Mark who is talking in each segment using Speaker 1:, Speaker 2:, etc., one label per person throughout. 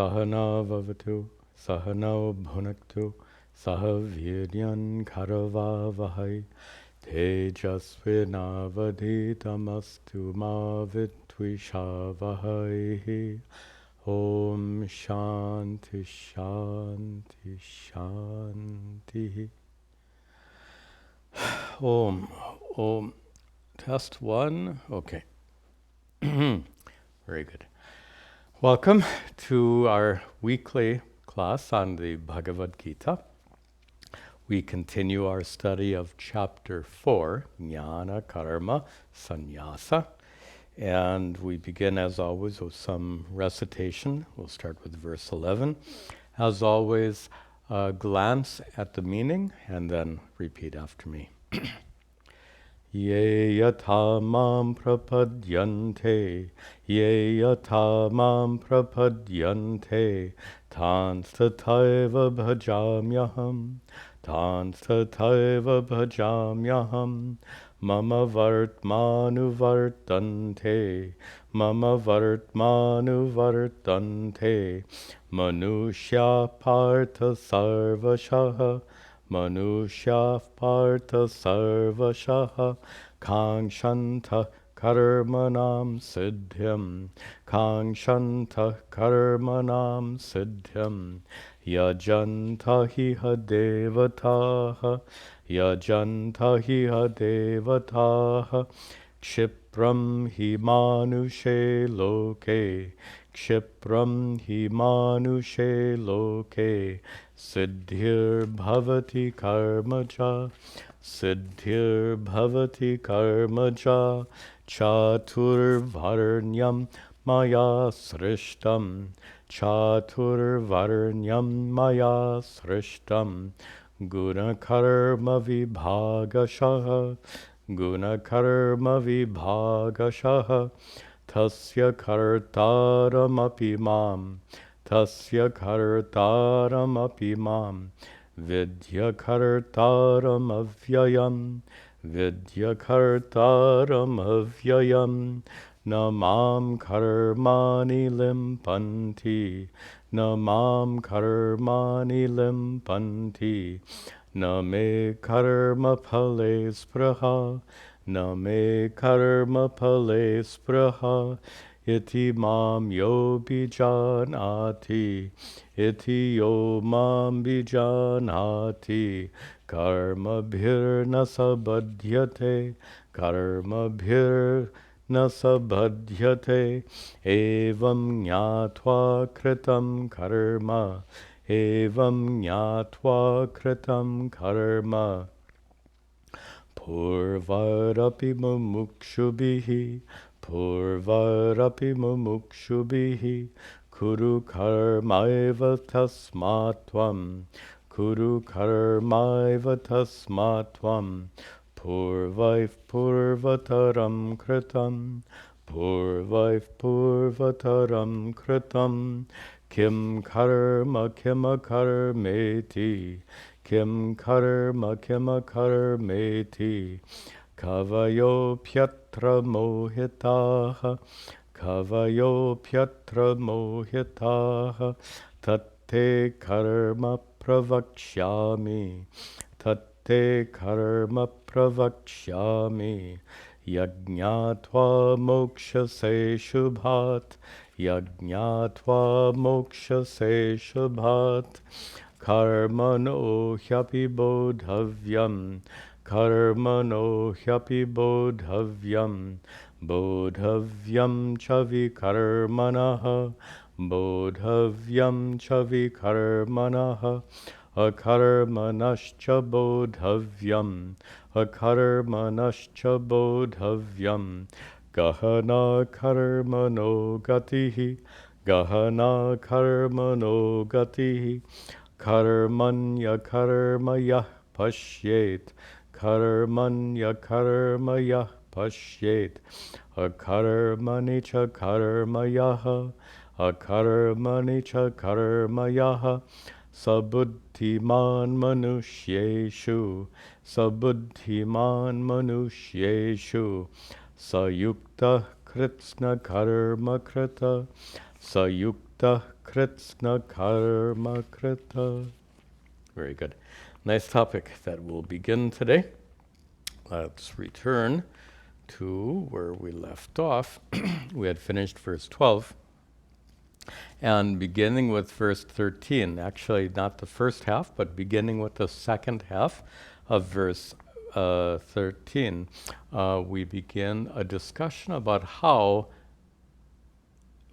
Speaker 1: Sahana Vavatu, Sahano Bhunaktu, Sahaviryan Karavavahai, Tejasvinavaditamastu ma vitvishavahai. Om Shanti Shanti Shanti. Om. Om. Test one. Okay. Very good. Welcome to our weekly class on the Bhagavad Gita. We continue our study of Chapter 4, Jnana, Karma, Sannyasa. And we begin, as always, with some recitation. We'll start with verse 11. As always, glance at the meaning and then repeat after me. Ye yatha mam prapadyante, ye yatha mam prapadyante, tans tathaiva bhajamyaham, tans tathaiva bhajamyaham, mama vartmanu vartante, mama vartmanu vartante, manushya partha sarvashaha, Manushya partha sarvashaha kangshanta karmanam siddhyam kangshanta karmanam siddhyam yajanta hiha devataha yajanta hiha devataha kshipram hi manushe loke kshipram hi manushe loke Siddhir bhavati karmaja, siddhir bhavati karmaja, chatur varnyam maya srishtam, chatur varnyam maya srishtam, guna karma vibhagashaha, guna karma vibhagashaha, tasya kartaram api mam, Tasya kartaram api mam, vidya kartaram avyayam, vidya kartaram avyayam, namam karmani limpanti, namam karmani limpanti, name karma phale spraha, name karma phale spraha, Iti mam yo bijanati, iti yo mam bijanati, karma bhir nasabadhyate, karma bhir nasabadhyate, evam jnatva kritam karma, evam jnatva kritam karma. Purvarapi mumukshubhihi, Purvarapi mumukshubhihi, Kuru karmaiva tasmatvam, Kuru karmaiva tasmatvam, Purvaif purvataram kritam, Purvaif purvataram kritam, Kim karma karmeti, Kim karma karmeti, Kavayo pyatra mohitaha, Kavayo pyatra mohitaha, Tate karma pravakshyami, Tate karma pravakshyami, Yajñatva moksha se shubhat, Yajñatva moksha se shubhat, Karmano hyapi bodhavyam, Karmano hyapi bodhavyam, bodhavyam cha vikarmanaha, bodhavyam cha vikarmanaha, akarmanascha bodhavyam, akarmanascha bodhavyam, gahana karmano gatihi, gahana karmano gatihi, karmanya karmaya pashyet, karmanya karmaya pashyet, akarmani cha karmayaha, akarmani cha karmayaha, sabuddhiman manushyeshu, sabuddhiman manushyeshu, sayukta kritsna karma krita, sayukta kritsna karma krita. Very good. Nice topic that we'll begin today. Let's return to where we left off. We had finished verse 12. And beginning with verse 13, actually not the first half, but beginning with the second half of verse 13, we begin a discussion about how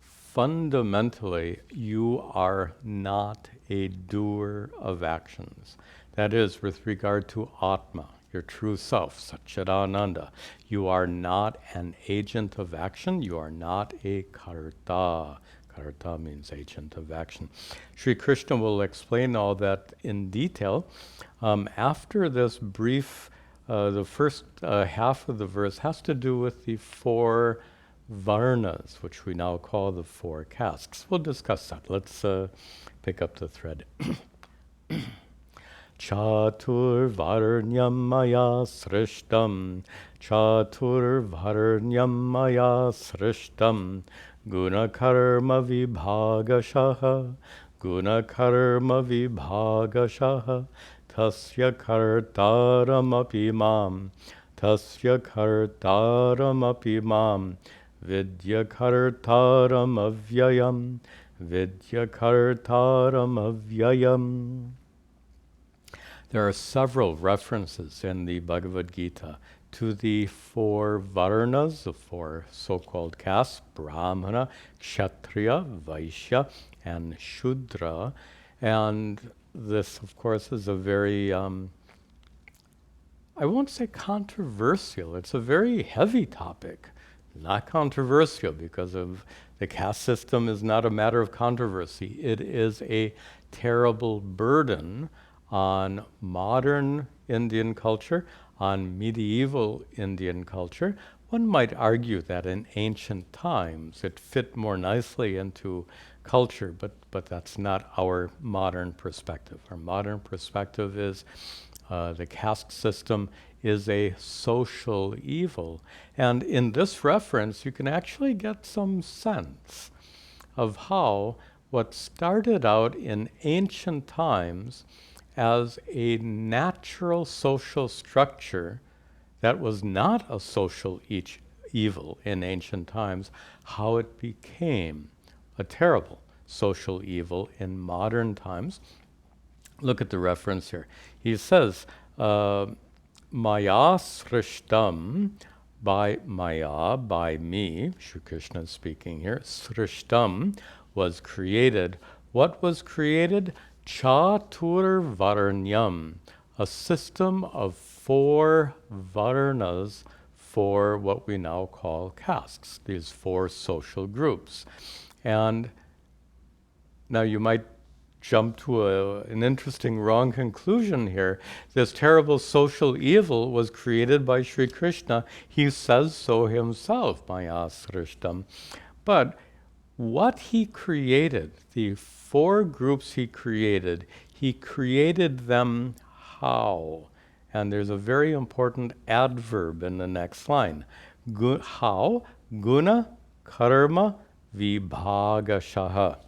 Speaker 1: fundamentally you are not a doer of actions. That is, with regard to Atma, your true self, Satchidananda. You are not an agent of action. You are not a karta. Karta means agent of action. Sri Krishna will explain all that in detail. After this brief, the first half of the verse has to do with the four varnas, which we now call the four castes. We'll discuss that. Let's pick up the thread. Ch.4 varnyam maya srishtam, Ch.4 varnyam maya srishtam, Guna Karma vibhagashaha, Guna Karma vibhagashaha, Tasya kartaram api mam, Tasya kartaram api mam, Vidya kartaram avyayam, Vidya kartaram avyayam. There are several references in the Bhagavad Gita to the four varnas, the four so-called castes, Brahmana, Kshatriya, Vaishya, and Shudra. And this, of course, is a very, I won't say controversial, it's a very heavy topic. Not controversial because of the caste system is not a matter of controversy. It is a terrible burden on modern Indian culture, on medieval Indian culture. One might argue that in ancient times it fit more nicely into culture, but that's not our modern perspective. Our modern perspective is the caste system is a social evil. And in this reference, you can actually get some sense of how what started out in ancient times as a natural social structure that was not a social evil in ancient times, how it became a terrible social evil in modern times. Look at the reference here. He says, Maya srishtam, by Maya, by me, Shri Krishna is speaking here, srishtam was created. What was created? Ch.4 varnyam, a system of four varnas for what we now call castes, these four social groups. And now you might jump to an interesting wrong conclusion here. This terrible social evil was created by Sri Krishna. He says so himself, Maya srishtam. But what he created, the four groups he created them how? And there's a very important adverb in the next line. How? Guna, Karma, vibhagashaha.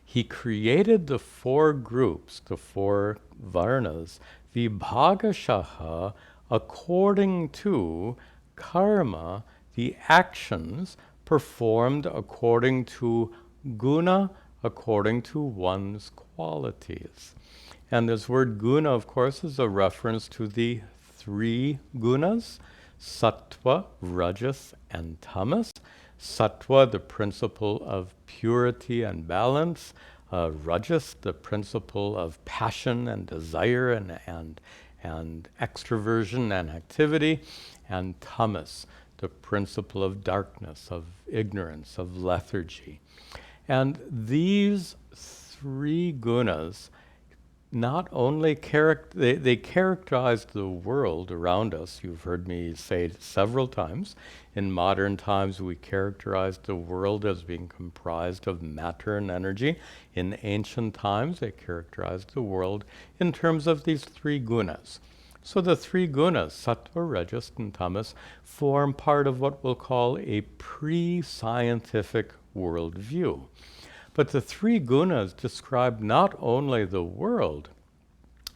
Speaker 1: He created the four groups, the four varnas, vibhagashaha, according to karma, the actions performed according to guna, according to one's qualities. And this word guna, of course, is a reference to the three gunas, sattva, rajas, and tamas. Sattva, the principle of purity and balance. Rajas, the principle of passion and desire and extroversion and activity. And tamas, the principle of darkness, of ignorance, of lethargy. And these three gunas not only they characterize the world around us. You've heard me say several times. In modern times, we characterize the world as being comprised of matter and energy. In ancient times, they characterized the world in terms of these three gunas. So the three gunas, sattva, rajas, and tamas, form part of what we'll call a pre-scientific worldview. But the three gunas describe not only the world,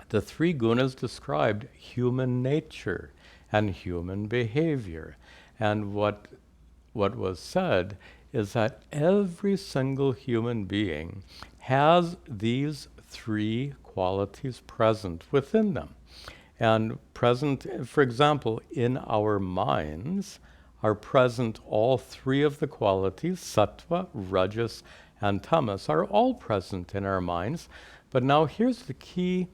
Speaker 1: the three gunas described human nature and human behavior. And what was said is that every single human being has these three qualities present within them. And present, for example, in our minds are present all three of the qualities, sattva, rajas, and tamas, are all present in our minds. But now here's the key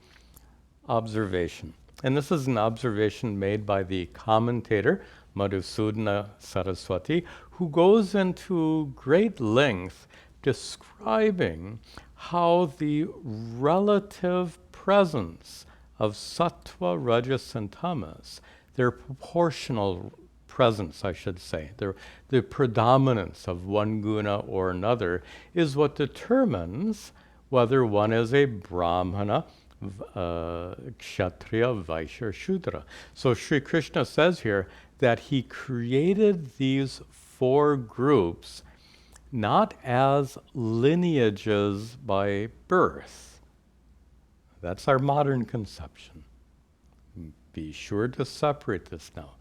Speaker 1: observation. And this is an observation made by the commentator, Madhusudana Saraswati, who goes into great length describing how the relative presence of sattva, rajas, and tamas, their proportional presence, I should say, the predominance of one guna or another is what determines whether one is a brahmana, kshatriya, vaishya, or shudra. So Sri Krishna says here that he created these four groups not as lineages by birth. That's our modern conception. Be sure to separate this now.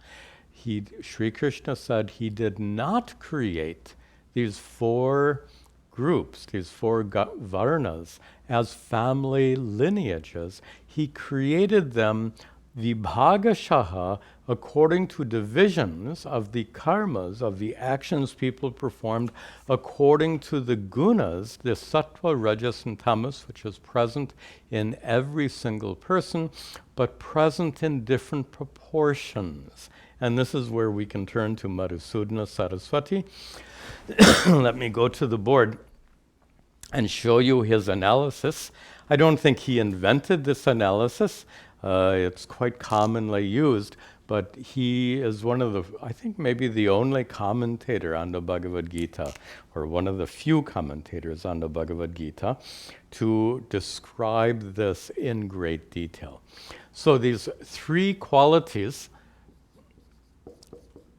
Speaker 1: Sri Krishna said he did not create these four groups, these four varnas, as family lineages. He created them vibhagashaha according to divisions of the karmas, of the actions people performed according to the gunas, the sattva, rajas, and tamas, which is present in every single person, but present in different proportions. And this is where we can turn to Madhusudana Saraswati. Let me go to the board and show you his analysis. I don't think he invented this analysis. It's quite commonly used, but he is one of the, I think maybe the only commentator on the Bhagavad Gita, or one of the few commentators on the Bhagavad Gita, to describe this in great detail. So these three qualities,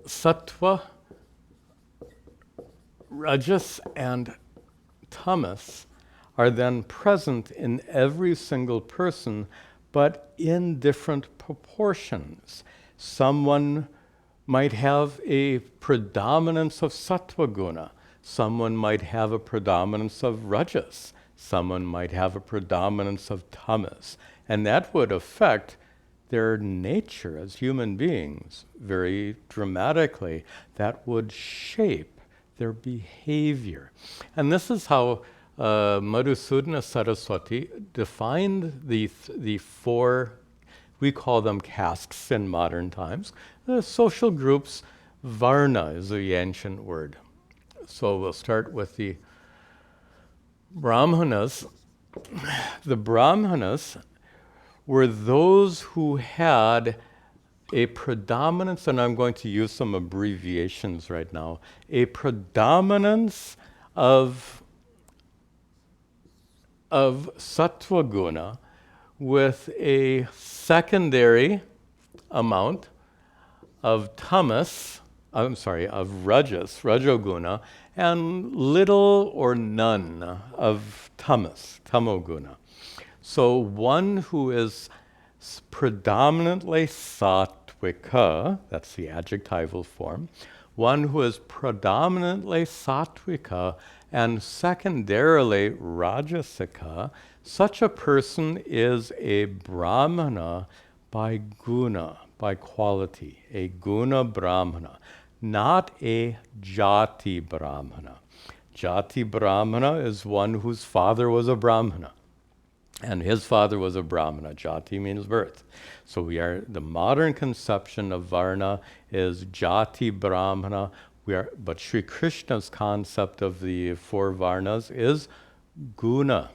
Speaker 1: sattva, rajas, and tamas, are then present in every single person, but in different proportions. Someone might have a predominance of sattva guna. Someone might have a predominance of rajas. Someone might have a predominance of tamas. And that would affect their nature as human beings very dramatically. That would shape their behavior. And this is how Madhusudana Saraswati defined the four, we call them castes in modern times. The social groups, varna is the ancient word. So we'll start with the brahmanas. The brahmanas were those who had a predominance, and I'm going to use some abbreviations right now, a predominance of sattva guna with a secondary amount of tamas, of rajas, rajoguna, and little or none of tamas, tamoguna. So one who is predominantly sattvika, that's the adjectival form, one who is predominantly sattvika and secondarily rajasika, such a person is a brahmana by guna, by quality, a guna brahmana, not a jati brahmana. Jati brahmana is one whose father was a brahmana, and his father was a brahmana. Jati means birth. So the modern conception of varna is jati brahmana. But Sri Krishna's concept of the four varnas is guna,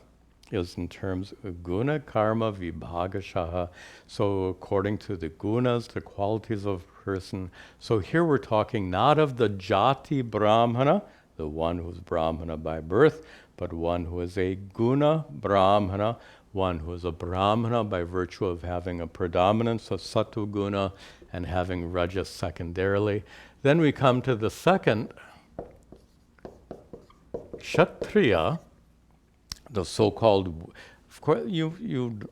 Speaker 1: is in terms of guna, karma, vibhagashaha. So according to the gunas, the qualities of a person. So here we're talking not of the jati brahmana, the one who's brahmana by birth, but one who is a guna brahmana, one who is a brahmana by virtue of having a predominance of sattva guna and having rajas secondarily. Then we come to the second, kshatriya, the so-called, of course,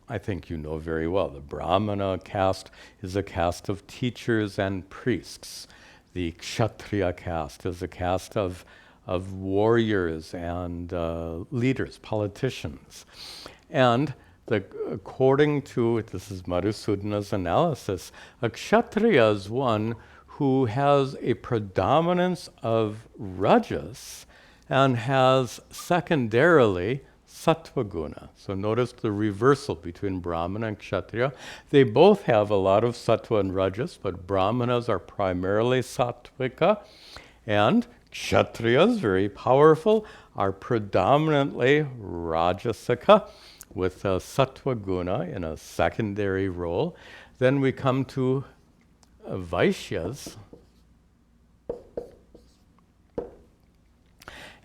Speaker 1: I think you know very well, the Brahmana caste is a caste of teachers and priests. The Kshatriya caste is a caste of warriors and leaders, politicians. And according to, this is Madhusudana's analysis, a Kshatriya is one who has a predominance of rajas and has secondarily sattva guna. So notice the reversal between Brahmana and Kshatriya. They both have a lot of sattva and rajas, but Brahmanas are primarily sattvika, and Kshatriyas, very powerful, are predominantly rajasika, with a sattva guna in a secondary role. Then we come to Vaishyas,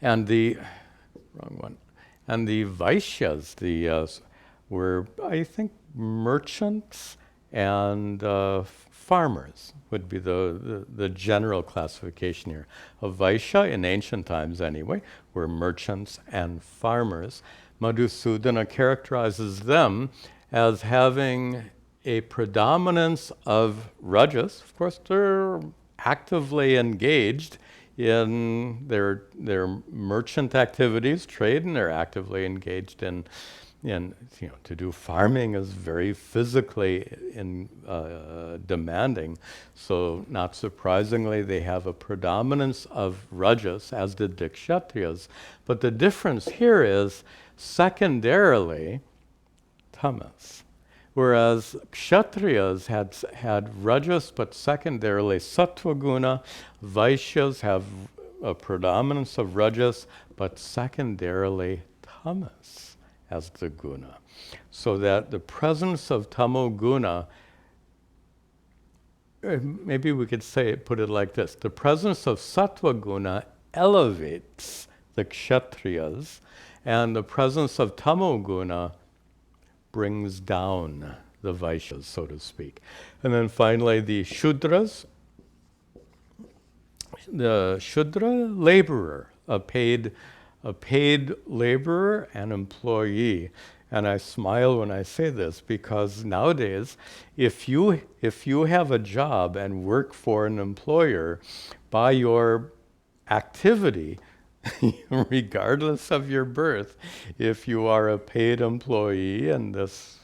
Speaker 1: and the Vaishyas, were, I think, merchants and farmers would be the general classification here. A Vaishya, in ancient times anyway, were merchants and farmers. Madhusudana characterizes them as having a predominance of rajas. Of course, they're actively engaged in their merchant activities, trade, and they're actively engaged in to do farming is very physically demanding. So not surprisingly, they have a predominance of rajas, as did the Kshatriyas. But the difference here is secondarily tamas. Whereas Kshatriyas had rajas, but secondarily sattva guna. Vaishyas have a predominance of rajas, but secondarily tamas as the guna. So that the presence of tamo guna, maybe we could put it like this: the presence of sattva guna elevates the Kshatriyas, and the presence of tamo guna brings down the Vaishyas, so to speak. And then finally, the Shudras. The Shudra, laborer, a paid laborer and employee. And I smile when I say this, because nowadays, if you have a job and work for an employer, by your activity, regardless of your birth, if you are a paid employee in this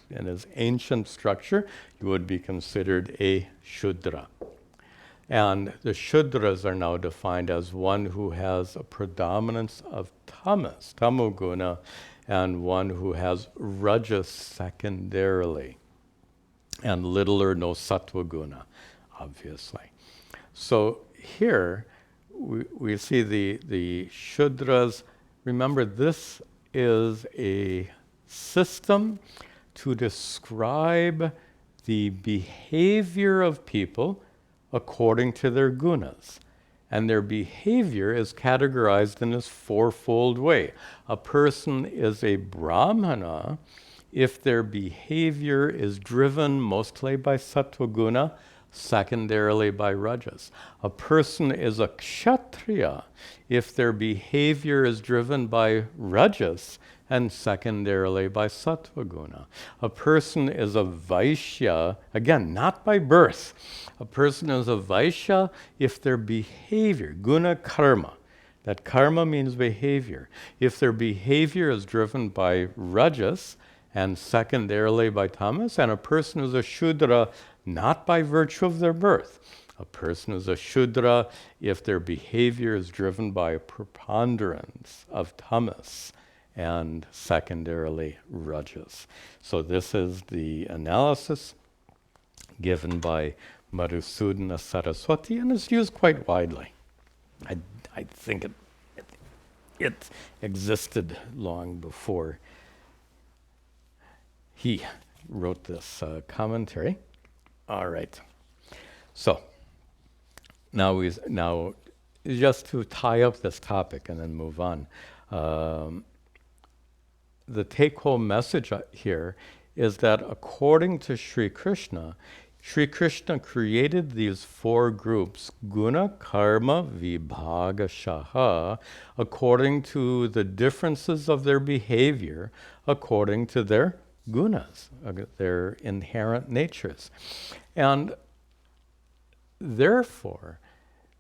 Speaker 1: ancient structure, you would be considered a Shudra. And the Shudras are now defined as one who has a predominance of tamas, tamoguna, and one who has rajas secondarily, and little or no sattva guna, obviously. So here we see the Shudras. Remember, this is a system to describe the behavior of people according to their gunas. And their behavior is categorized in this fourfold way. A person is a Brahmana if their behavior is driven mostly by sattva guna, secondarily by rajas. A person is a Kshatriya if their behavior is driven by rajas and secondarily by sattva guna. A person is a Vaishya, again, not by birth. A person is a Vaishya if their behavior, guna karma, that karma means behavior. If their behavior is driven by rajas and secondarily by tamas, and a person is a Shudra not by virtue of their birth. A person is a Shudra if their behavior is driven by a preponderance of tamas and secondarily rajas. So this is the analysis given by Madhusudana Saraswati, and it's used quite widely. I think it existed long before he wrote this commentary. All right. So now just to tie up this topic and then move on. The take-home message here is that according to Sri Krishna, Sri Krishna created these four groups, Guna, Karma, Vibhagashaha, according to the differences of their behavior, according to their gunas, their inherent natures. And therefore,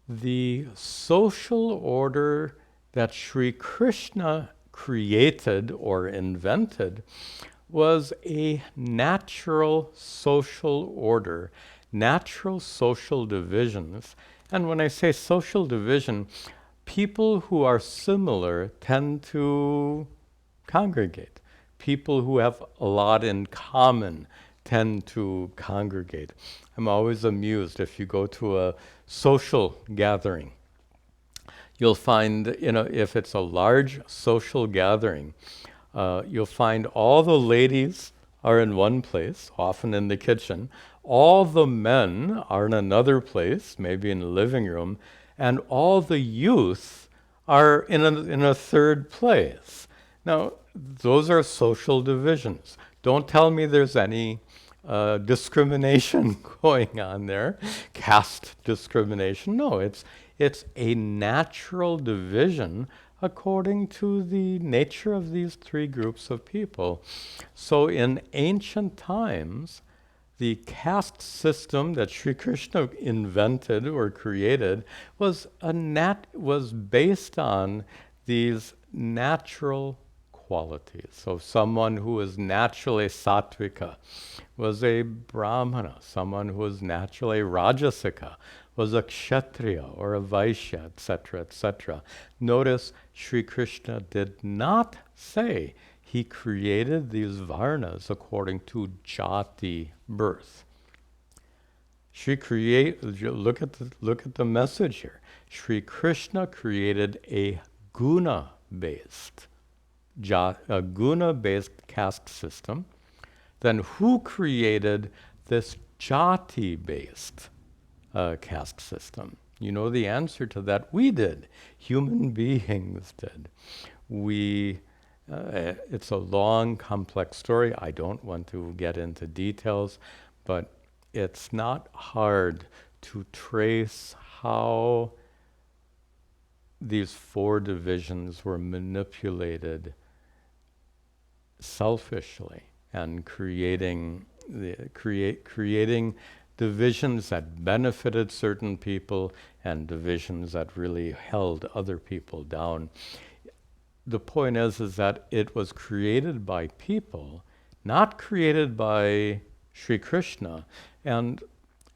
Speaker 1: the social order that Sri Krishna created or invented was a natural social order, natural social divisions. And when I say social division, people who are similar tend to congregate. People who have a lot in common tend to congregate. I'm always amused if you go to a social gathering. You'll find, if it's a large social gathering, you'll find all the ladies are in one place, often in the kitchen. All the men are in another place, maybe in the living room, and all the youth are in a third place. Now, those are social divisions. Don't tell me there's any discrimination going on there, caste discrimination. No, it's a natural division according to the nature of these three groups of people. So in ancient times, the caste system that Sri Krishna invented or created was based on these natural qualities. So someone who was naturally sattvika was a brahmana. Someone who was naturally rajasika was a kshatriya or a vaishya, etc., etc. Notice Sri Krishna did not say he created these varnas according to jati, birth. Look at the message here. Sri Krishna created a guna-based caste system. Then who created this jati-based caste system? You know the answer to that. We did. Human beings did. It's a long, complex story. I don't want to get into details, but it's not hard to trace how these four divisions were manipulated selfishly and creating divisions that benefited certain people and divisions that really held other people down. The point is that it was created by people, not created by Sri Krishna. And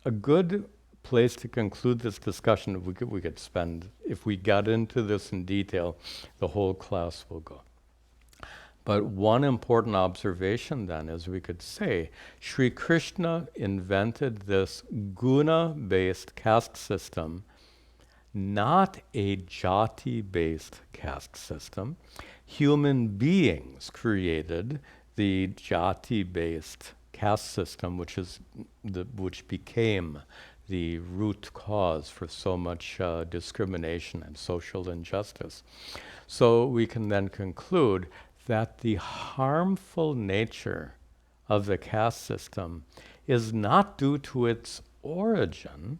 Speaker 1: a good place to conclude this discussion, we could spend, if we got into this in detail, the whole class will go. But one important observation then is we could say Sri Krishna invented this guna-based caste system, not a jati-based caste system. Human beings created the jati-based caste system, which became the root cause for so much discrimination and social injustice. So we can then conclude that the harmful nature of the caste system is not due to its origin,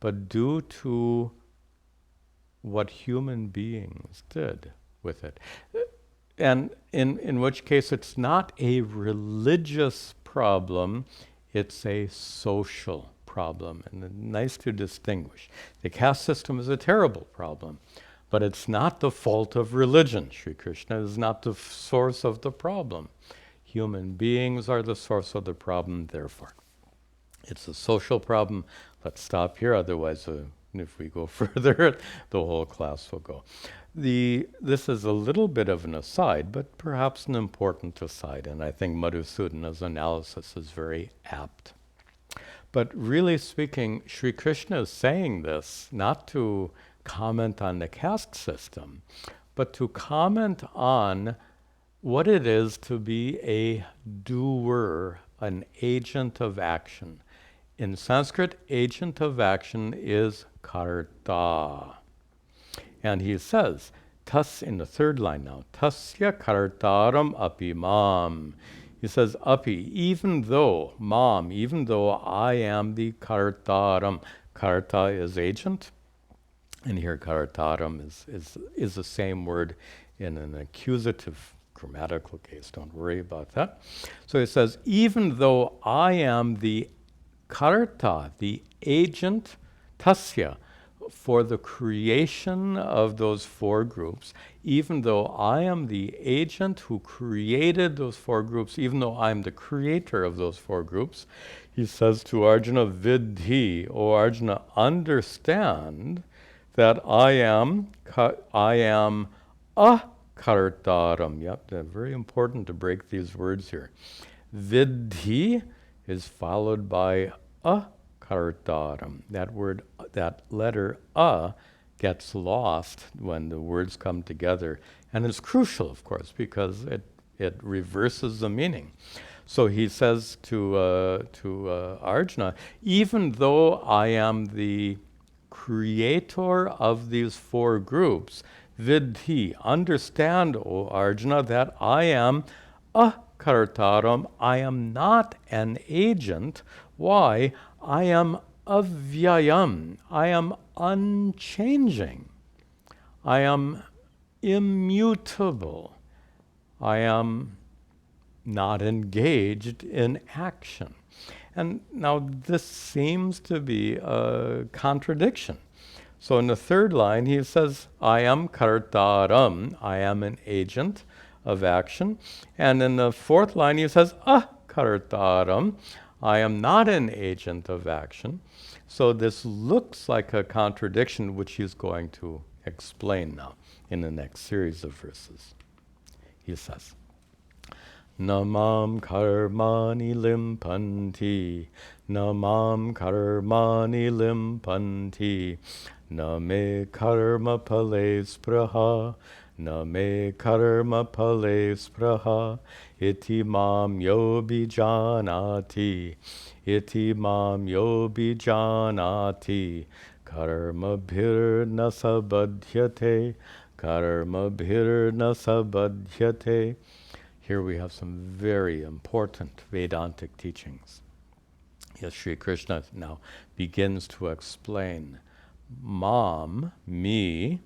Speaker 1: but due to what human beings did with it. And in which case it's not a religious problem, it's a social problem. And nice to distinguish. The caste system is a terrible problem, but it's not the fault of religion. Sri Krishna is not the source of the problem. Human beings are the source of the problem, therefore. It's a social problem. Let's stop here, otherwise if we go further, the whole class will go. This is a little bit of an aside, but perhaps an important aside, and I think Madhusudana's analysis is very apt. But really speaking, Sri Krishna is saying this not to comment on the caste system, but to comment on what it is to be a doer, an agent of action. In Sanskrit, agent of action is karta. And he says, in the third line now, tasya kartaram apimam. He says, Api, even though, Mam, even though I am the Kartaram. Karta is agent, and here Kartaram is the same word in an accusative grammatical case. Don't worry about that. So it says, even though I am the Karta, the agent, tasya, for the creation of those four groups, even though I am the agent who created those four groups, even though I'm the creator of those four groups, he says to Arjuna, Vidhi, O Arjuna, understand that I am a kartaram. Yep, very important to break these words here. Vidhi is followed by a kartaram. That word, that letter a gets lost when the words come together. And it's crucial, of course, because it reverses the meaning. So he says to Arjuna, even though I am the creator of these four groups, vidhi, understand, O Arjuna, that I am a kartaram, I am not an agent. Why? I am avyayam, I am unchanging, I am immutable, I am not engaged in action. And now this seems to be a contradiction. So in the third line, he says, I am kartaram, I am an agent of action. And in the fourth line, he says, kartaram, I am not an agent of action. So this looks like a contradiction, which he's going to explain now in the next series of verses. He says, Namam karmani limpanti, namam karmani limpanti, name karma pale spraha, name karma pale spraha, iti mam yobi janati, iti mam yobi janati, karma bhir nasabadhyate, karma bhir nasabadhyate. Here we have some very important Vedantic teachings. Yes, Sri Krishna now begins to explain mam, me,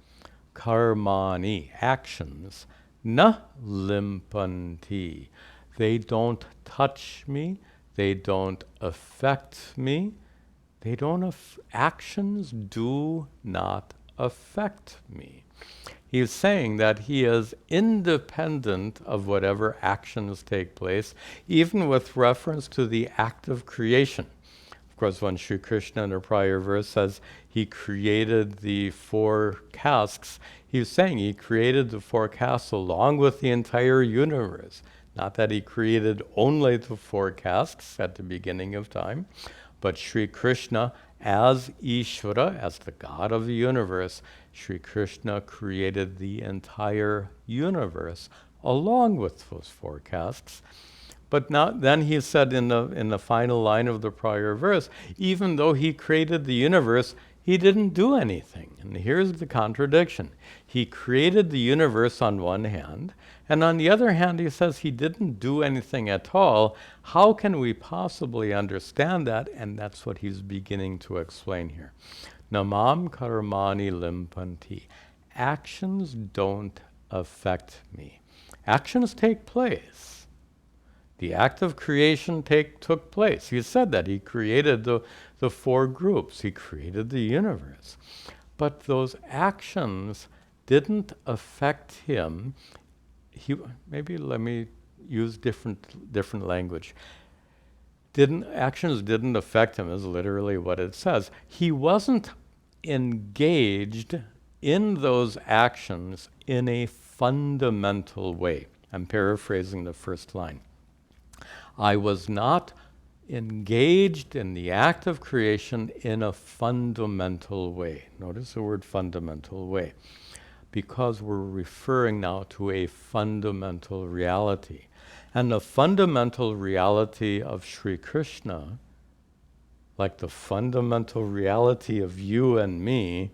Speaker 1: karmani, actions, na limpanti. They don't touch me, they don't affect me, actions do not affect me. He's saying that he is independent of whatever actions take place, even with reference to the act of creation. Of course, when Sri Krishna in a prior verse says he created the four castes, he's saying he created the four castes along with the entire universe. Not that he created only the four castes at the beginning of time, but Sri Krishna as Ishvara, as the God of the universe, Sri Krishna created the entire universe along with those four castes. But now, then he said in the final line of the prior verse, even though he created the universe, he didn't do anything. And here's the contradiction. He created the universe on one hand, and on the other hand, he says he didn't do anything at all. How can we possibly understand that? And that's what he's beginning to explain here. Namam karmani limpanti. Actions don't affect me. Actions take place. The act of creation took place. He said that. He created the four groups. He created the universe. But those actions didn't affect him. Maybe let me use different language. Actions didn't affect him is literally what it says. He wasn't engaged in those actions in a fundamental way. I'm paraphrasing the first line. I was not engaged in the act of creation in a fundamental way. Notice the word fundamental way, because we're referring now to a fundamental reality. And the fundamental reality of Sri Krishna, like the fundamental reality of you and me,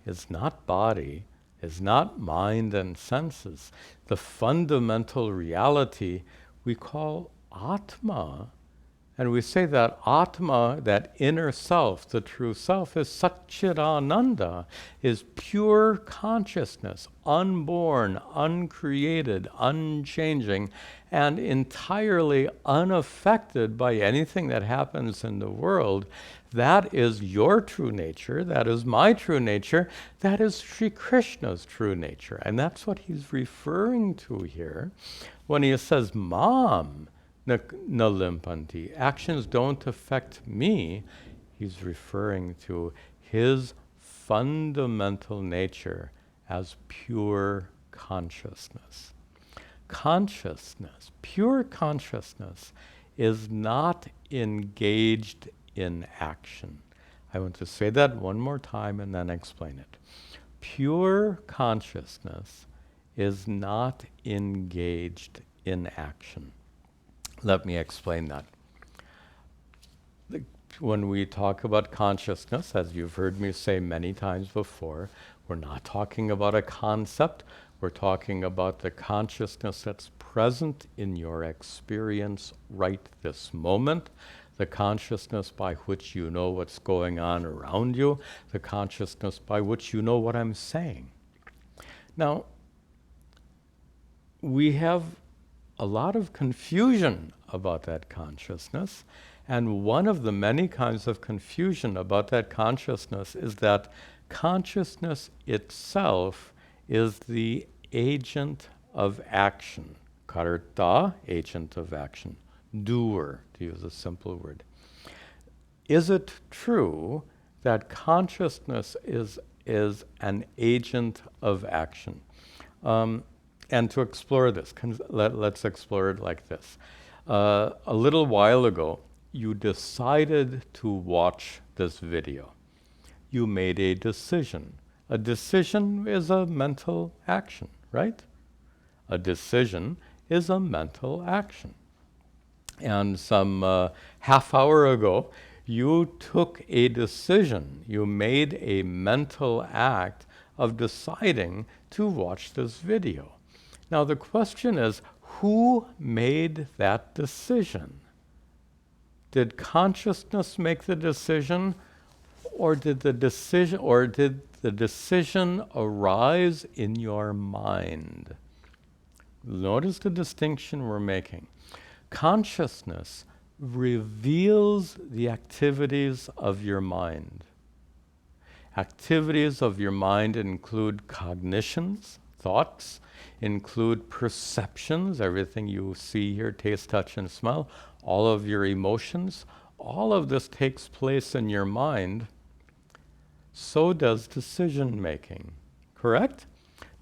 Speaker 1: is not body, is not mind and senses. The fundamental reality we call Atma, and we say that Atma, that inner self, the true self, is Satchidananda, is pure consciousness, unborn, uncreated, unchanging, and entirely unaffected by anything that happens in the world. That is your true nature. That is my true nature. That is Sri Krishna's true nature. And that's what he's referring to here when he says, Mam na limpanti. Actions don't affect me. He's referring to his fundamental nature as pure consciousness. Consciousness, pure consciousness, is not engaged in action. I want to say that one more time and then explain it. Pure consciousness is not engaged in action. Let me explain that. When we talk about consciousness, as you've heard me say many times before, we're not talking about a concept. We're talking about the consciousness that's present in your experience right this moment, the consciousness by which you know what's going on around you, the consciousness by which you know what I'm saying. Now, we have a lot of confusion about that consciousness, and one of the many kinds of confusion about that consciousness is that consciousness itself is the agent of action. Karta, agent of action. Doer, to use a simple word. Is it true that consciousness is an agent of action? And to explore this, let's explore it like this. A little while ago, you decided to watch this video. You made a decision. A decision is a mental action, right? A decision is a mental action. And some half hour ago, you took a decision. You made a mental act of deciding to watch this video. Now the question is, who made that decision? Did consciousness make the decision, or did the decision arise in your mind? Notice the distinction we're making. Consciousness reveals the activities of your mind. Activities of your mind include cognitions, thoughts, include perceptions, everything you see, hear, taste, touch, and smell, all of your emotions. All of this takes place in your mind. So does decision making, correct?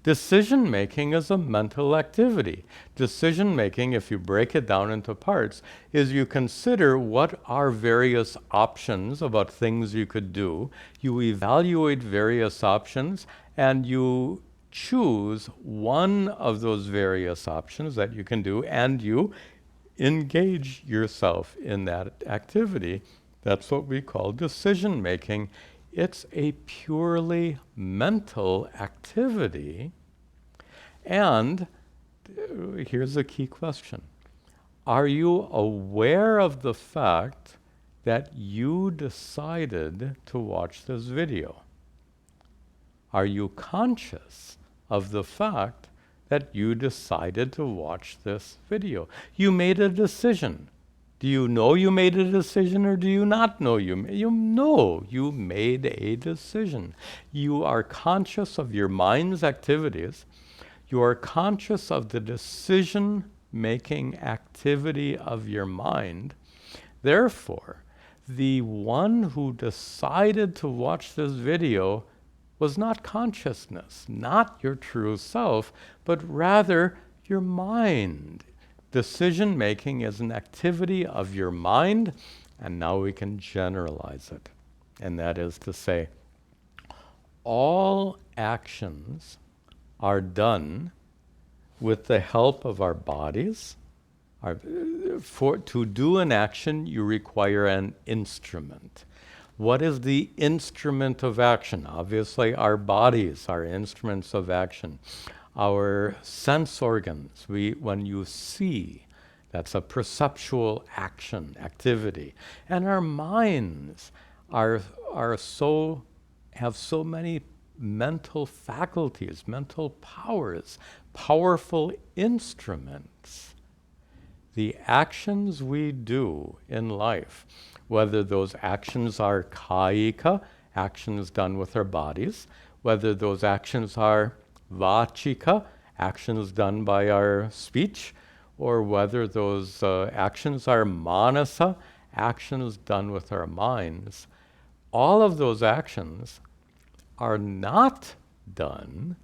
Speaker 1: Decision making is a mental activity. Decision making, if you break it down into parts, is you consider what are various options about things you could do. You evaluate various options and you choose one of those various options that you can do, and you engage yourself in that activity. That's what we call decision making. It's a purely mental activity. And here's a key question. Are you aware of the fact that you decided to watch this video? Are you conscious of the fact that you decided to watch this video? You made a decision. Do you know you made a decision, or do you not know you know you made a decision? You are conscious of your mind's activities. You are conscious of the decision-making activity of your mind. Therefore, the one who decided to watch this video was not consciousness, not your true self, but rather your mind. Decision-making is an activity of your mind, and now we can generalize it. And that is to say, all actions are done with the help of our bodies. To do an action, you require an instrument. What is the instrument of action? Obviously, our bodies are instruments of action. Our sense organs, when you see, That's a perceptual action, activity. And our minds are so, have so many mental faculties, mental powers, powerful instruments. The actions we do in life, whether those actions are kayika, actions done with our bodies, whether those actions are vachika, actions done by our speech, or whether those actions are manasa, actions done with our minds, all of those actions are not done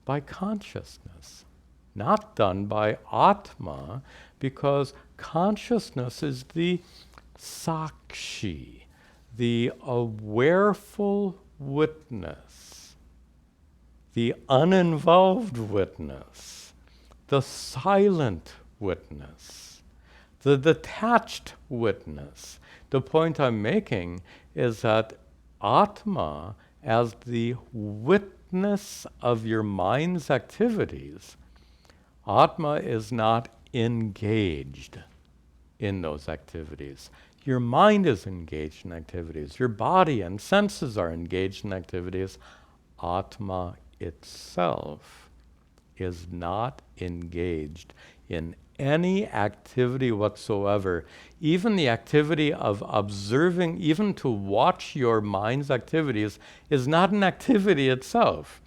Speaker 1: by consciousness, not done by Atma, because consciousness is the sakshi, the awareful witness, the uninvolved witness, the silent witness, the detached witness. The point I'm making is that Atma, as the witness of your mind's activities, Atma is not engaged in those activities. Your mind is engaged in activities. Your body and senses are engaged in activities. Atma itself is not engaged in any activity whatsoever. Even the activity of observing, even to watch your mind's activities, is not an activity itself.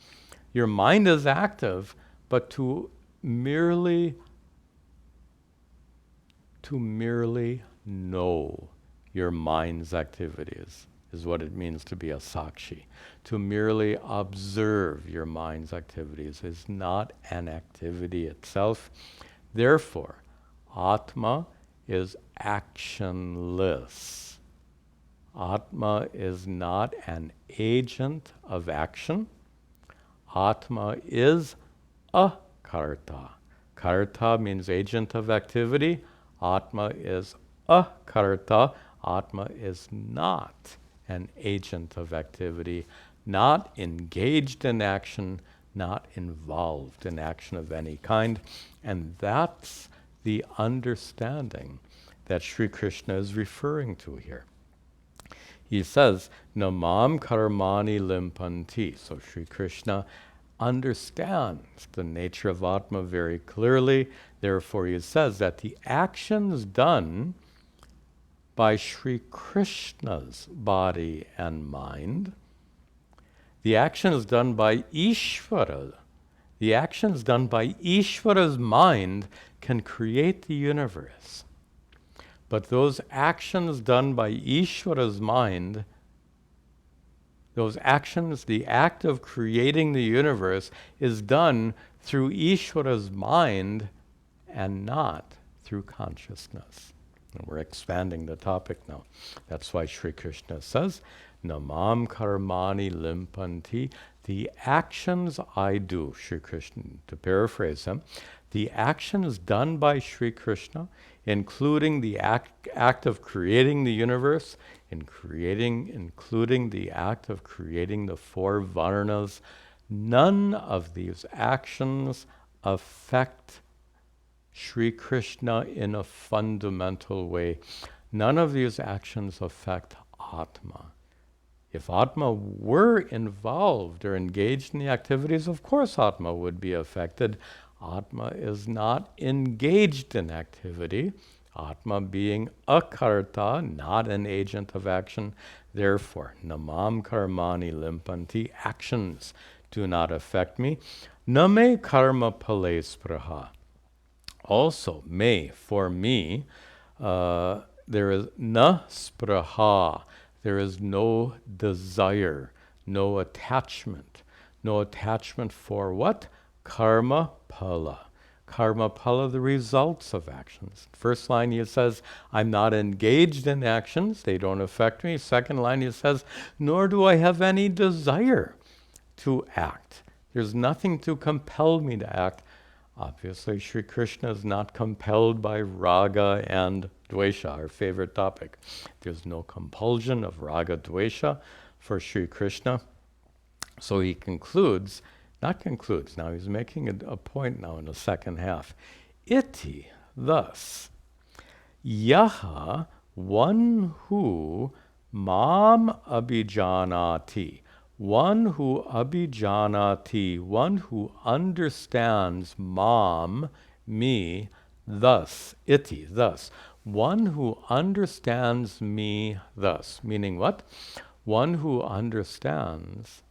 Speaker 1: Your mind is active, but to merely know your mind's activities is what it means to be a sakshi. To merely observe your mind's activities is not an activity itself. Therefore, Atma is actionless. Atma is not an agent of action. Atma is akarta. Karta means agent of activity. Atma is akarta. Atma is not an agent of activity, not engaged in action, not involved in action of any kind. And that's the understanding that Sri Krishna is referring to here. He says, Namam karmani limpanti. So Sri Krishna understands the nature of Atma very clearly. Therefore, he says that the actions done by Sri Krishna's body and mind, the actions done by Ishvara, the actions done by Ishvara's mind can create the universe. But those actions done by Ishvara's mind, those actions, the act of creating the universe, is done through Ishvara's mind and not through consciousness. And we're expanding the topic now. That's why Sri Krishna says, Namam karmani limpanti. The actions I do, Sri Krishna, to paraphrase him, the actions done by Sri Krishna, including the act of creating the universe, including the act of creating the four varnas, none of these actions affect Sri Krishna in a fundamental way. None of these actions affect Atma. If Atma were involved or engaged in the activities, of course Atma would be affected. Atma is not engaged in activity. Atma being akarta, not an agent of action. Therefore, namam karmani limpanti, actions do not affect me. Name karma pale spraha. Also, for me, there is na spraha. There is no desire, no attachment. No attachment for what? Karma pala. Karma pala, the results of actions. First line he says, I'm not engaged in actions, they don't affect me. Second line he says, nor do I have any desire to act. There's nothing to compel me to act. Obviously, Sri Krishna is not compelled by raga and dvesha, our favorite topic. There's no compulsion of raga dvesha for Sri Krishna. So he now he's making a point now in the second half. Iti, thus. Yaha, one who mam abhijanati, one who abhijanati, one who understands mam, me, thus, iti, thus. One who understands me thus, meaning what? One who understands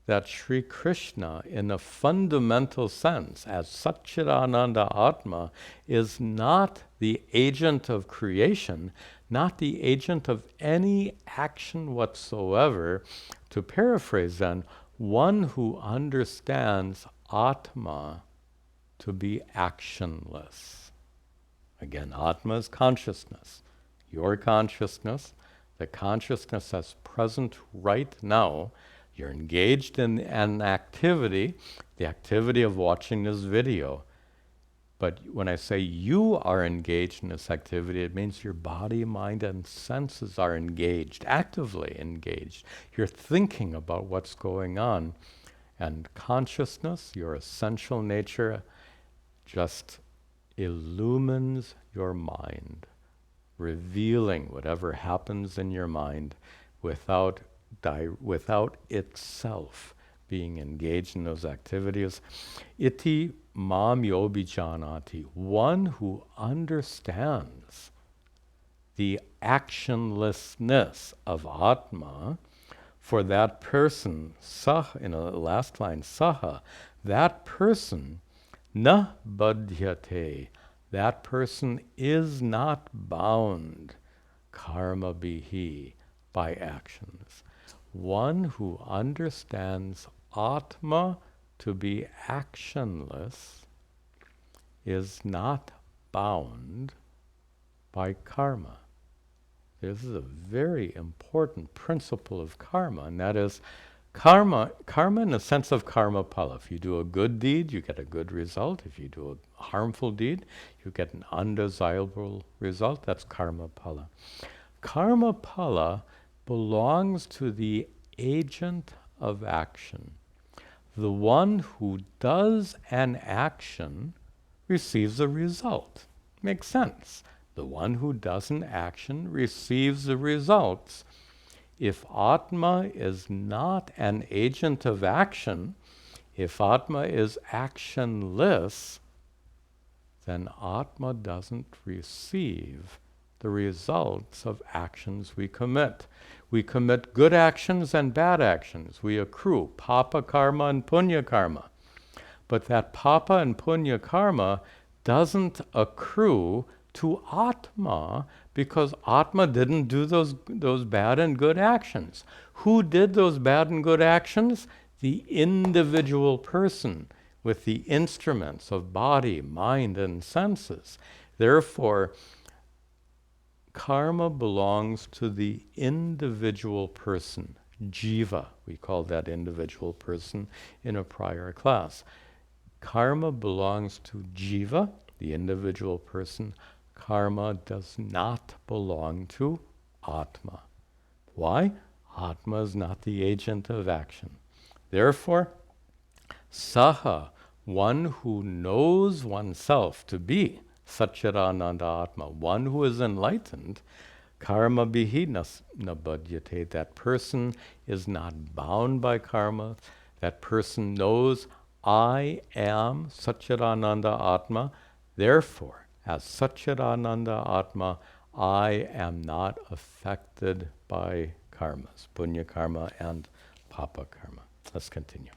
Speaker 1: that Sri Krishna, in a fundamental sense, as Satchidananda Atma, is not the agent of creation, not the agent of any action whatsoever. To paraphrase then, one who understands Atma to be actionless. Again, Atma is consciousness. Your consciousness, the consciousness that's present right now. You're engaged in an activity, the activity of watching this video. But when I say you are engaged in this activity, it means your body, mind, and senses are engaged, actively engaged. You're thinking about what's going on. And consciousness, your essential nature, just illumines your mind, revealing whatever happens in your mind without itself being engaged in those activities. Iti mam yobijanati, one who understands the actionlessness of Atma, for that person, saha, in the last line, saha, that person, na badhyate, that person is not bound, karma bihi, by actions. One who understands Atma to be actionless is not bound by karma. This is a very important principle of karma, and that is karma in the sense of karma phala. If you do a good deed, you get a good result. If you do a harmful deed, you get an undesirable result. That's karma phala. Karma phala belongs to the agent of action. The one who does an action receives a result. Makes sense. The one who does an action receives the results. If Atma is not an agent of action, if Atma is actionless, then Atma doesn't receive the results of actions we commit. We commit good actions and bad actions. We accrue papa karma and punya karma. But that papa and punya karma doesn't accrue to Atma because Atma didn't do those bad and good actions. Who did those bad and good actions? The individual person with the instruments of body, mind, and senses. Therefore, karma belongs to the individual person, jiva. We call that individual person in a prior class. Karma belongs to jiva, the individual person. Karma does not belong to Atma. Why? Atma is not the agent of action. Therefore, saha, one who knows oneself to be Satchidananda Atma, one who is enlightened, karma bihi nabhadyate, that person is not bound by karma, that person knows I am Satchidananda Atma, therefore, as Satchidananda Atma, I am not affected by karmas, punya karma and papa karma. Let's continue.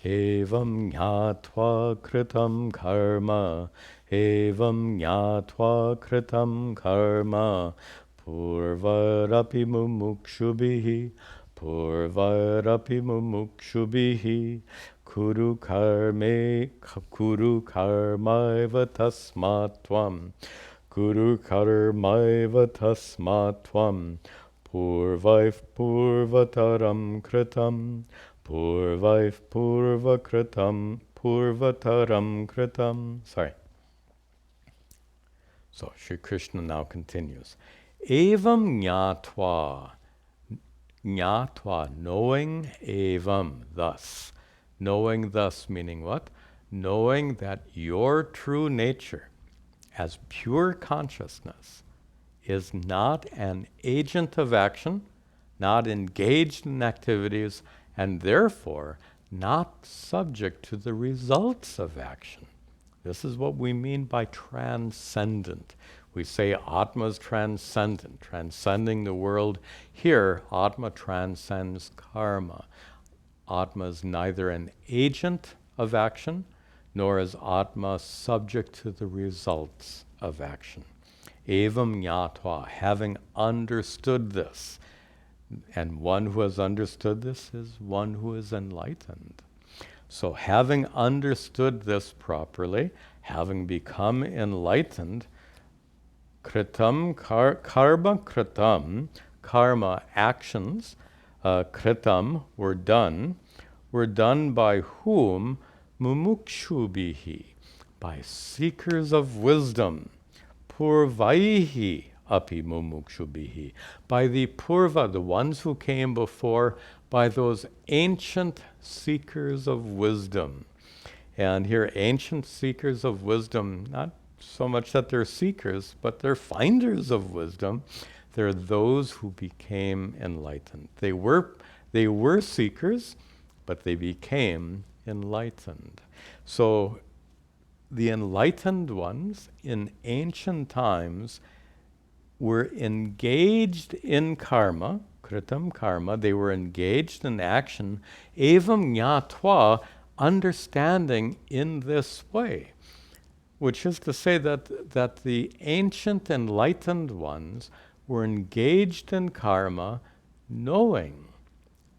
Speaker 1: Evam jnatva kritam karma, evam jnatva kritam karma, purvarapi mumukshubhihi, purvarapi mumukshubhihi, kuru karmaiva tasmatvam, kuru karmaiva tasmatvam, purvaif purvataram kritam, purvaif purvataram kritam. Sorry. So Sri Krishna now continues. Evam jnatva, jnatva, knowing evam, thus. Knowing thus meaning what? knowing that your true nature as pure consciousness is not an agent of action, not engaged in activities, and therefore not subject to the results of action. This is what we mean by transcendent. We say Atma is transcendent, transcending the world. Here, Atma transcends karma. Atma is neither an agent of action, nor is Atma subject to the results of action. Evam jnatva, having understood this. And one who has understood this is one who is enlightened. So having understood this properly, having become enlightened, kritam karma kritam, karma actions, kritam were done by whom? Mumukshubhihi, by seekers of wisdom. Purvaihi api mumukshubhihi, by the purva, the ones who came before, by those ancient seekers of wisdom. And here, ancient seekers of wisdom, not so much that they're seekers, but they're finders of wisdom. They're those who became enlightened. They were seekers, but they became enlightened. So the enlightened ones in ancient times were engaged in karma, kritam karma, they were engaged in action, evam jnatva, understanding in this way. Which is to say that the ancient enlightened ones were engaged in karma, knowing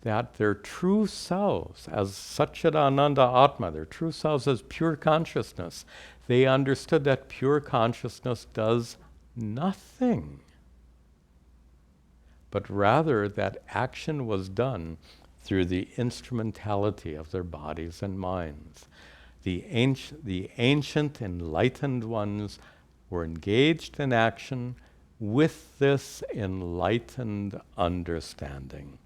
Speaker 1: that their true selves, as Satchidananda Atma, their true selves as pure consciousness, they understood that pure consciousness does nothing, but rather that action was done through the instrumentality of their bodies and minds. The ancient enlightened ones were engaged in action with this enlightened understanding.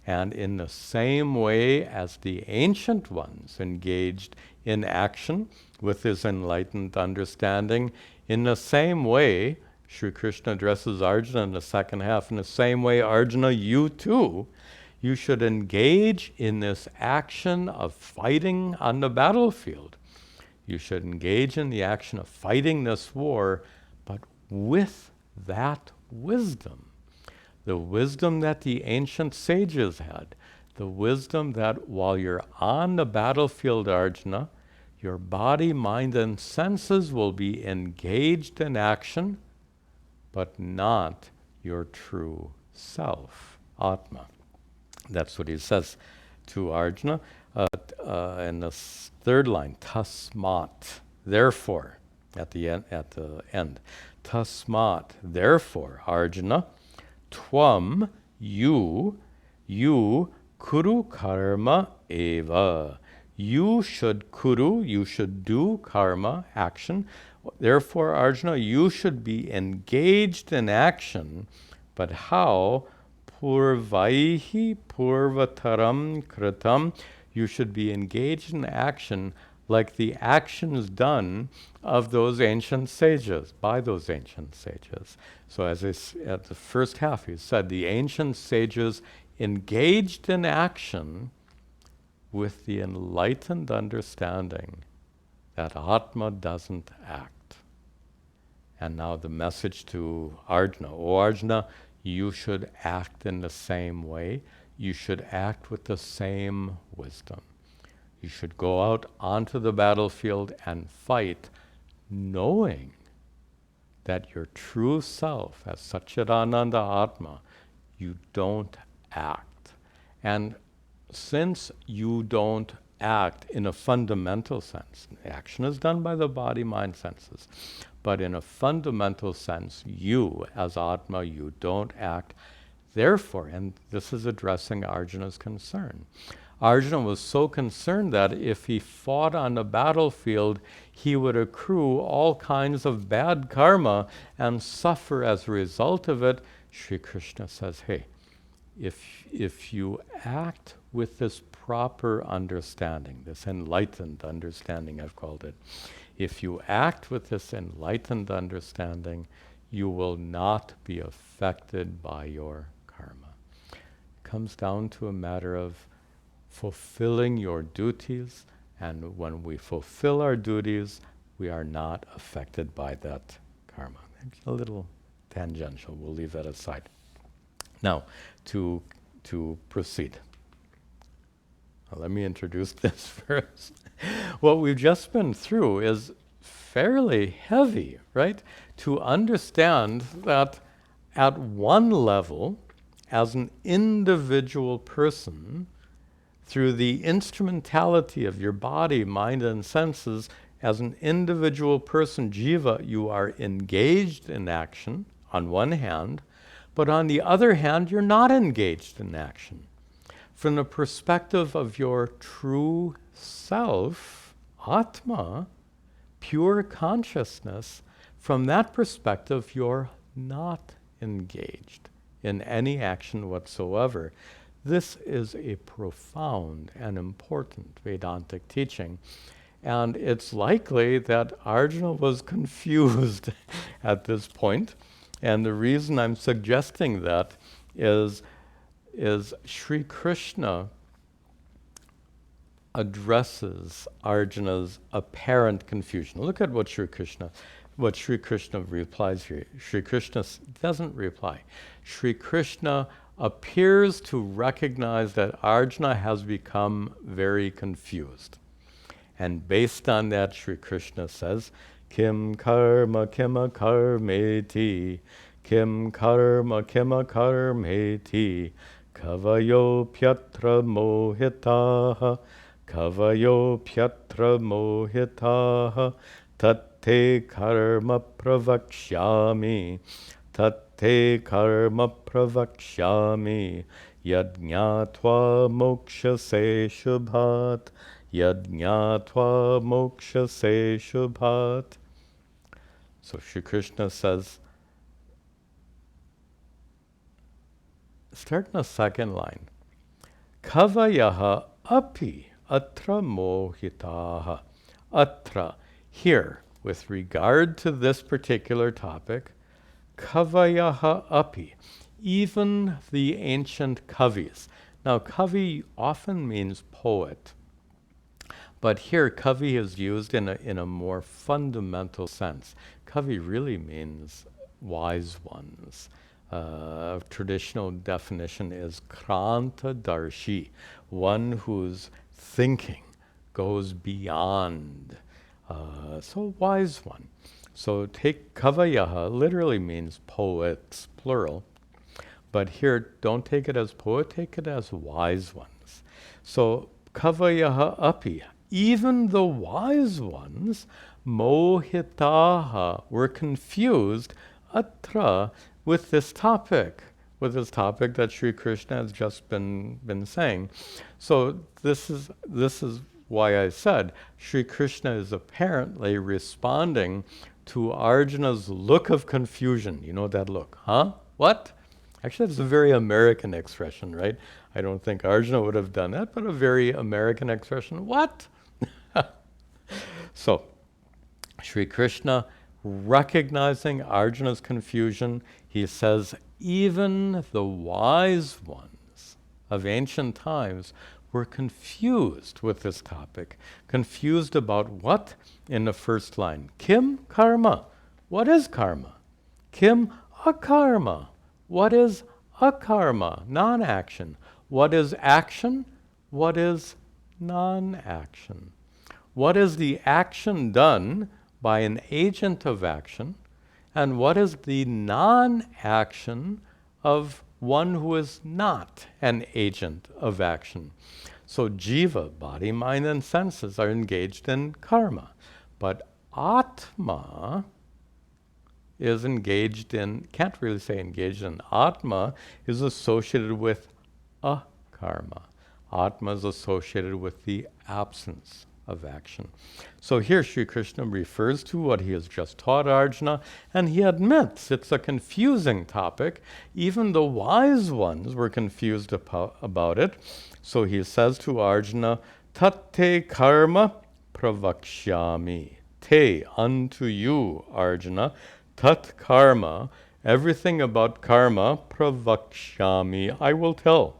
Speaker 1: And in the same way as the ancient ones engaged in action with this enlightened understanding, in the same way, Sri Krishna addresses Arjuna in the second half, in the same way, Arjuna, you too, you should engage in this action of fighting on the battlefield. You should engage in the action of fighting this war, but with that wisdom. The wisdom that the ancient sages had. The wisdom that while you're on the battlefield, Arjuna, your body, mind, and senses will be engaged in action, but not your true self, Atma. That's what he says to Arjuna in the third line, tasmat, therefore, at the end. Tasmat, therefore, Arjuna, tvam, you kuru karma eva. You should do karma, action. Therefore, Arjuna, you should be engaged in action, but how? Purvaihi purvataram kritam. You should be engaged in action like the actions done of those ancient sages, by those ancient sages. So as at the first half, he said, the ancient sages engaged in action with the enlightened understanding that Atma doesn't act. And now the message to Arjuna, O Arjuna, you should act in the same way. You should act with the same wisdom. You should go out onto the battlefield and fight, knowing that your true self, as Satchidananda Atma, you don't act. And since you don't act in a fundamental sense, action is done by the body, mind, senses, but in a fundamental sense, you, as Atma, you don't act. Therefore, and this is addressing Arjuna's concern, Arjuna was so concerned that if he fought on the battlefield, he would accrue all kinds of bad karma and suffer as a result of it. Sri Krishna says, hey, if you act with this proper understanding, this enlightened understanding, I've called it, if you act with this enlightened understanding, you will not be affected by your karma. It comes down to a matter of fulfilling your duties, and when we fulfill our duties, we are not affected by that karma. A little tangential, we'll leave that aside. Now, to proceed. Let me introduce this first. What we've just been through is fairly heavy, right? To understand that at one level, as an individual person, through the instrumentality of your body, mind, and senses, as an individual person, jiva, you are engaged in action on one hand, but on the other hand, you're not engaged in action. From the perspective of your true self, Atma, pure consciousness, from that perspective, you're not engaged in any action whatsoever. This is a profound and important Vedantic teaching. And it's likely that Arjuna was confused at this point. And the reason I'm suggesting that is Sri Krishna addresses Arjuna's apparent confusion. Look at what Sri Krishna replies here. Sri Krishna doesn't reply. Sri Krishna appears to recognize that Arjuna has become very confused. And based on that, Sri Krishna says, Kim karma kima karmeti, kim karma kima karmeti, kavayo pyatra mohitaha, kavayo pyatra mohitaha, tatte karma pravakshyami, tatte karma pravakshyami, yajñatva moksha se shubhat, yajñatva moksha se shubhat. So Shri Krishna says, start in the second line, kavayaha api atra mohitaha. Atra, here, with regard to this particular topic, kavayaha api, even the ancient kavis. Now, kavi often means poet, but here kavi is used in a more fundamental sense. Kavi really means wise ones. Traditional definition is kranta darshi, one whose thinking goes beyond. So wise one. So take kavayaha, literally means poets, plural. But here, don't take it as poet, take it as wise ones. So kavayaha api, even the wise ones, mohitaha, were confused atra, with this topic that Sri Krishna has just been saying. So this is why I said Sri Krishna is apparently responding to Arjuna's look of confusion. You know that look, huh? What? Actually, that's a very American expression, right? I don't think Arjuna would have done that, but a very American expression. What? So, Sri Krishna, recognizing Arjuna's confusion, he says, even the wise ones of ancient times were confused with this topic. Confused about what? In the first line. Kim karma. What is karma? Kim akarma. What is akarma? Non-action. What is action? What is non-action? What is the action done by an agent of action? And what is the non-action of one who is not an agent of action? So jiva, body, mind, and senses, are engaged in karma. But Atma is engaged in, can't really say engaged in, Atma is associated with akarma. Atma is associated with the absence of action. So here Sri Krishna refers to what he has just taught Arjuna, and he admits it's a confusing topic. Even the wise ones were confused about it. So he says to Arjuna, Tate karma pravakshyami. Te, unto you, Arjuna, tat karma, everything about karma, pravakshyami, I will tell.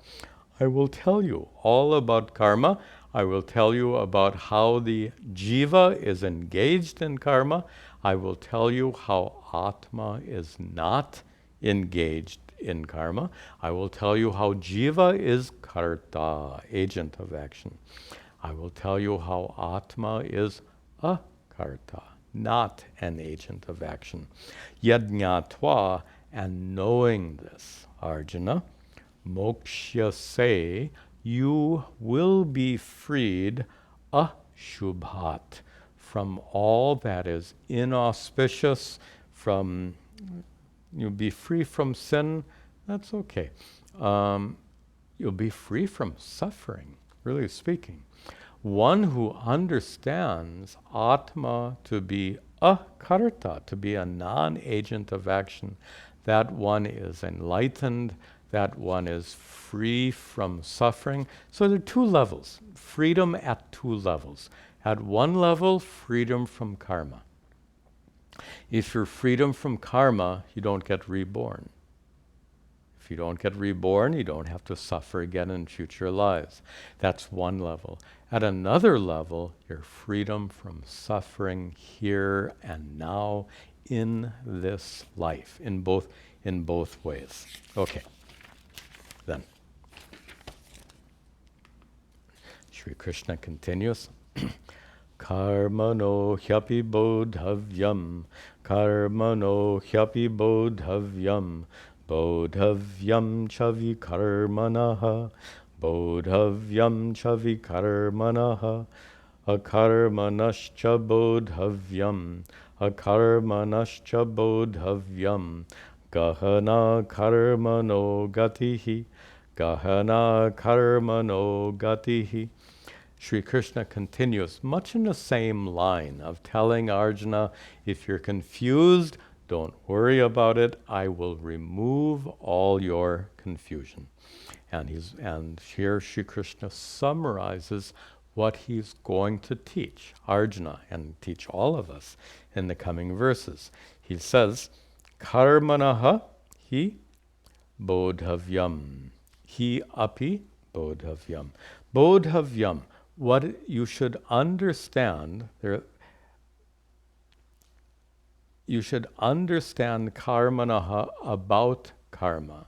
Speaker 1: I will tell you all about karma. I will tell you about how the jiva is engaged in karma. I will tell you how Atma is not engaged in karma. I will tell you how jiva is karta, agent of action. I will tell you how Atma is akarta, not an agent of action. Yajñatva, and knowing this, Arjuna, mokshyase, you will be freed ashubhat, from all that is inauspicious, you'll be free from sin, that's okay. You'll be free from suffering, really speaking. One who understands Atma to be akarta, to be a non-agent of action, that one is enlightened, that one is free from suffering. So there are two levels, freedom at two levels. At one level, freedom from karma. If you're freedom from karma, you don't get reborn. If you don't get reborn, you don't have to suffer again in future lives. That's one level. At another level, you're freedom from suffering here and now in this life, in both ways. Okay. Then, Sri Krishna continues. Karmano hyapi bodhavyam, karmano hyapi bodhavyam, bodhavyam cha vikarmanaha, bodhavyam cha vikarmanaha, akarmanascha bodhavyam, akarmanascha bodhavyam, gahana karmano gatihi, gahana karmano gatihi. Sri Krishna continues, much in the same line of telling Arjuna, if you're confused, don't worry about it, I will remove all your confusion. And here Sri Krishna summarizes what he's going to teach Arjuna and teach all of us in the coming verses. He says, Karmanaha hi bodhavyam. Hi api bodhavyam. Bodhavyam. What you should understand, you should understand karmanaha, about karma.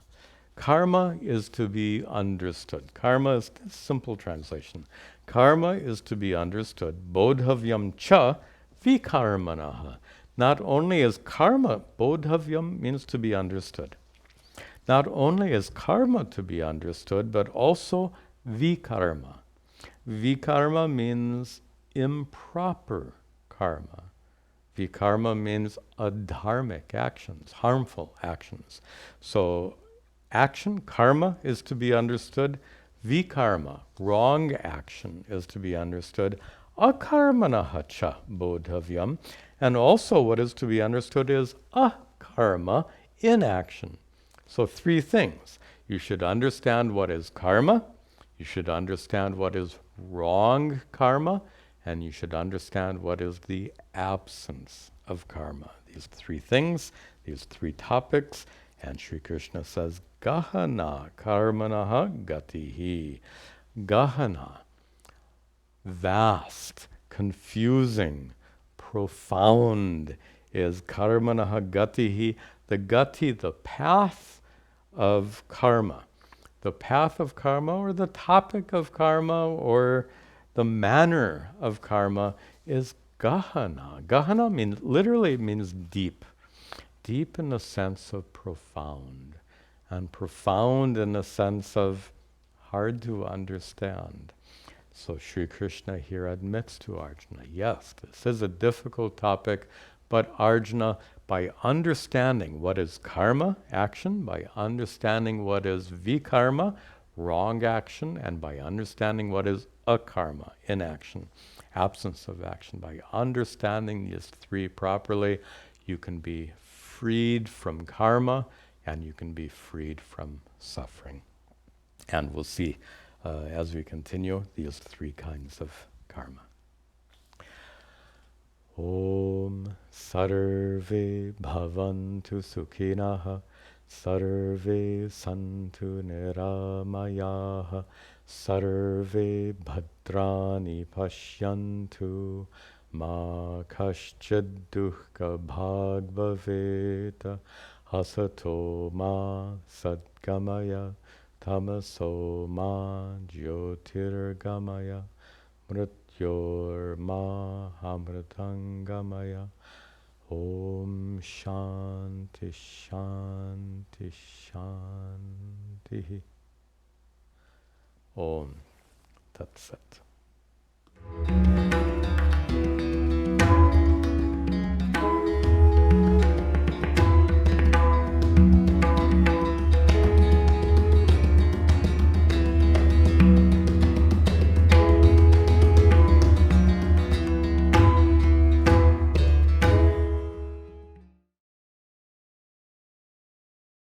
Speaker 1: Karma is to be understood. Karma is a simple translation. Karma is to be understood. Bodhavyam cha vikarmanaha. Not only is karma, bodhavyam means to be understood. Not only is karma to be understood, but also vikarma. Vikarma means improper karma. Vikarma means adharmic actions, harmful actions. So action, karma, is to be understood. Vikarma, wrong action, is to be understood. Akarmanaha cha bodhavyam. And also what is to be understood is akarma, inaction. So three things. You should understand what is karma. You should understand what is wrong karma, and you should understand what is the absence of karma. These three things, these three topics, and Sri Krishna says, Gahana karmanaha gatihi. Gahana, vast, confusing, profound is karmanaha gatihi, the gati, the path of karma. The path of karma, or the topic of karma, or the manner of karma is gahana. Gahana literally means deep. Deep in the sense of profound. And profound in the sense of hard to understand. So Sri Krishna here admits to Arjuna, yes, this is a difficult topic, but Arjuna, by understanding what is karma, action, by understanding what is vikarma, wrong action, and by understanding what is akarma, inaction, absence of action. By understanding these three properly, you can be freed from karma and you can be freed from suffering. And we'll see as we continue these three kinds of karma. Om Sarve Bhavantu Sukhinaha Sarve Santu Niramayaha Sarve Bhadrani Pashyantu Ma Kaschid Dukkha Bhag Bhaveta Hasato Ma Sadgamaya Tamaso Ma Jyotirgamaya Mrityorma Amritangamaya. Om Shanti Shanti Shanti. Om Tat Sat.